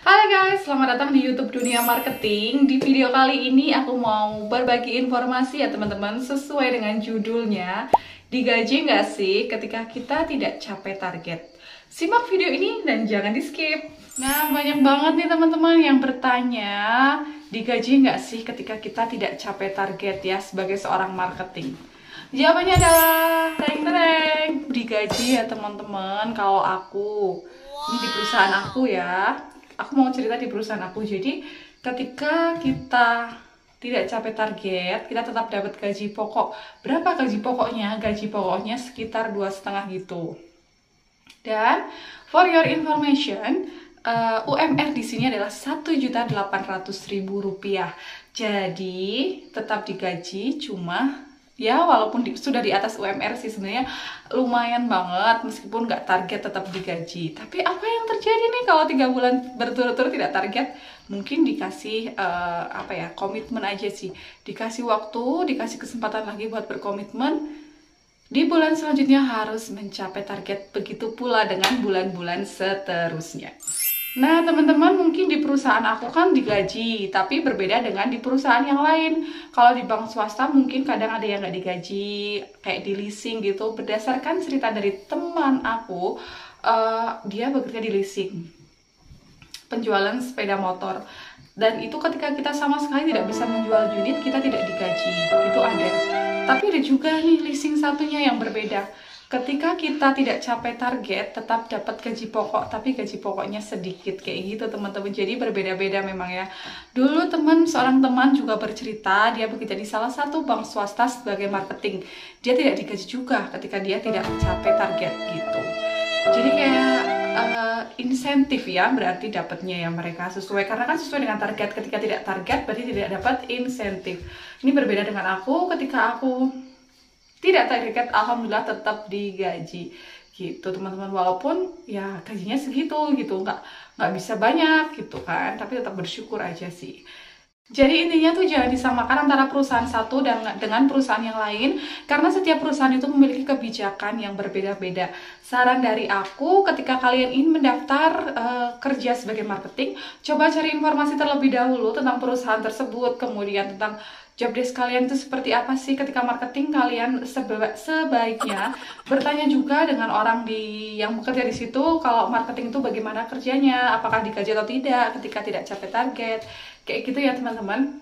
Halo guys, selamat datang di YouTube Dunia Marketing. Di video kali ini aku mau berbagi informasi ya teman-teman, sesuai dengan judulnya. Digaji nggak sih ketika kita tidak capai target? Simak video ini dan jangan di skip. Nah, banyak banget nih teman-teman yang bertanya, digaji nggak sih ketika kita tidak capai target ya sebagai seorang marketing? Jawabannya adalah tereng-tereng, digaji ya teman-teman. Kalau aku, ini di perusahaan aku ya. Aku mau cerita di perusahaan aku. Jadi ketika kita tidak capai target, kita tetap dapat gaji pokok. Berapa gaji pokoknya? Gaji pokoknya sekitar 2,5 gitu. Dan for your information, UMR di sini adalah Rp1.800.000. Jadi tetap digaji, cuma ya walaupun sudah di atas UMR sih sebenarnya lumayan banget, meskipun nggak target tetap digaji. Tapi apa yang terjadi nih kalau 3 bulan berturut-turut tidak target? Mungkin dikasih komitmen aja sih, dikasih waktu, dikasih kesempatan lagi buat berkomitmen. Di bulan selanjutnya harus mencapai target, begitu pula dengan bulan-bulan seterusnya. Nah teman-teman, mungkin di perusahaan aku kan digaji, tapi berbeda dengan di perusahaan yang lain. Kalau di bank swasta mungkin kadang ada yang nggak digaji, kayak di leasing gitu. Berdasarkan cerita dari teman aku, dia bekerja di leasing, penjualan sepeda motor. Dan itu ketika kita sama sekali tidak bisa menjual unit, kita tidak digaji, itu ada. Tapi ada juga nih leasing satunya yang berbeda. Ketika kita tidak capai target, tetap dapat gaji pokok, tapi gaji pokoknya sedikit, kayak gitu teman-teman. Jadi berbeda-beda memang ya. Dulu seorang teman juga bercerita, dia bekerja di salah satu bank swasta sebagai marketing. Dia tidak digaji juga ketika dia tidak mencapai target gitu. Jadi kayak insentif ya, berarti dapatnya ya mereka sesuai, karena kan sesuai dengan target. Ketika tidak target berarti tidak dapat insentif. Ini berbeda dengan aku, ketika aku tidak target, alhamdulillah tetap digaji gitu teman-teman, walaupun ya gajinya segitu gitu, nggak bisa banyak gitu kan, tapi tetap bersyukur aja sih. Jadi intinya tuh jangan disamakan antara perusahaan satu dengan perusahaan yang lain, karena setiap perusahaan itu memiliki kebijakan yang berbeda-beda. Saran dari aku, ketika kalian ingin mendaftar kerja sebagai marketing, coba cari informasi terlebih dahulu tentang perusahaan tersebut, kemudian tentang job desk kalian itu seperti apa sih. Ketika marketing, kalian sebaiknya bertanya juga dengan orang yang bekerja di situ, kalau marketing itu bagaimana kerjanya, apakah digaji atau tidak ketika tidak capai target, kayak gitu ya teman-teman.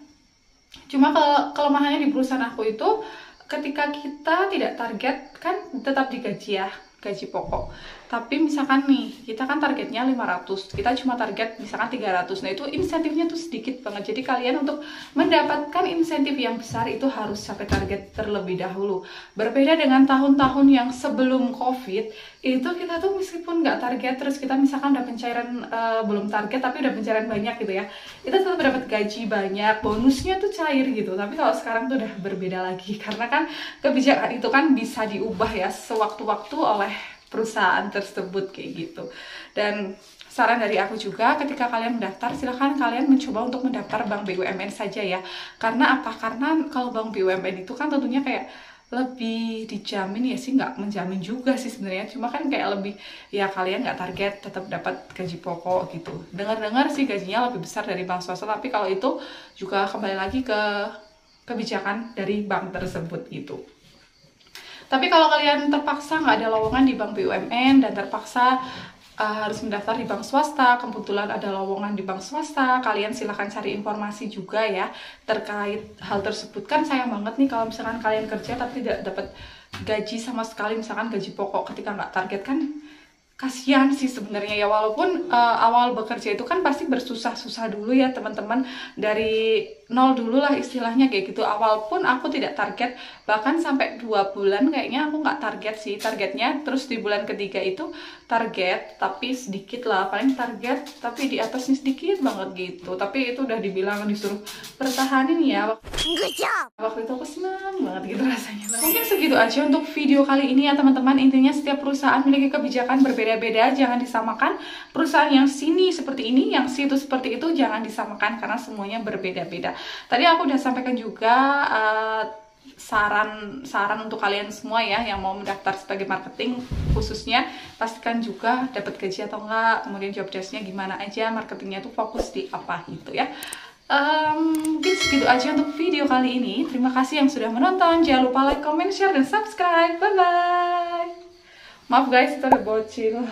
Cuma kalau kelemahannya di perusahaan aku itu, ketika kita tidak target kan tetap digaji ya, gaji pokok. Tapi misalkan nih, kita kan targetnya 500, kita cuma target misalkan 300. Nah itu insentifnya tuh sedikit banget. Jadi kalian untuk mendapatkan insentif yang besar itu harus sampai target terlebih dahulu. Berbeda dengan tahun-tahun yang sebelum COVID, itu kita tuh meskipun nggak target, terus kita misalkan udah pencairan belum target tapi udah pencairan banyak gitu ya, kita tetap dapat gaji banyak, bonusnya tuh cair gitu. Tapi kalau sekarang tuh udah berbeda lagi, karena kan kebijakan itu kan bisa diubah ya sewaktu-waktu oleh perusahaan tersebut kayak gitu. Dan saran dari aku juga, ketika kalian mendaftar, silahkan kalian mencoba untuk mendaftar bank BUMN saja ya. Karena apa? Karena kalau bank BUMN itu kan tentunya kayak lebih dijamin ya sih, nggak menjamin juga sih sebenarnya, cuma kan kayak lebih ya kalian nggak target tetap dapat gaji pokok gitu. Dengar-dengar sih gajinya lebih besar dari bank swasta, tapi kalau itu juga kembali lagi ke kebijakan dari bank tersebut gitu. Tapi kalau kalian terpaksa nggak ada lowongan di bank BUMN dan terpaksa harus mendaftar di bank swasta, kebetulan ada lowongan di bank swasta, kalian silahkan cari informasi juga ya terkait hal tersebut. Kan sayang banget nih kalau misalkan kalian kerja tapi tidak dapat gaji sama sekali, misalkan gaji pokok ketika nggak target, kan kasihan sih sebenarnya ya. Walaupun awal bekerja itu kan pasti bersusah-susah dulu ya teman-teman, dari nol dulu lah istilahnya kayak gitu. Awal pun aku tidak target, bahkan sampai 2 bulan kayaknya aku nggak target sih targetnya. Terus di bulan ketiga itu target tapi sedikit lah, paling target tapi di atasnya sedikit banget gitu. Tapi itu udah dibilang disuruh pertahanin ya, waktu itu aku senang banget gitu rasanya. Mungkin segitu aja untuk video kali ini ya teman-teman. Intinya setiap perusahaan memiliki kebijakan berbeda-beda, jangan disamakan. Perusahaan yang sini seperti ini, yang situ seperti itu, jangan disamakan karena semuanya berbeda-beda. Tadi aku udah sampaikan juga saran untuk kalian semua ya yang mau mendaftar sebagai marketing, khususnya pastikan juga dapat gaji atau enggak, kemudian job desk-nya gimana aja, marketingnya tuh fokus di apa gitu ya. Mungkin segitu aja untuk video kali ini. Terima kasih yang sudah menonton. Jangan lupa like, comment, share, dan subscribe. Bye bye. Maaf guys, kita udah bocil.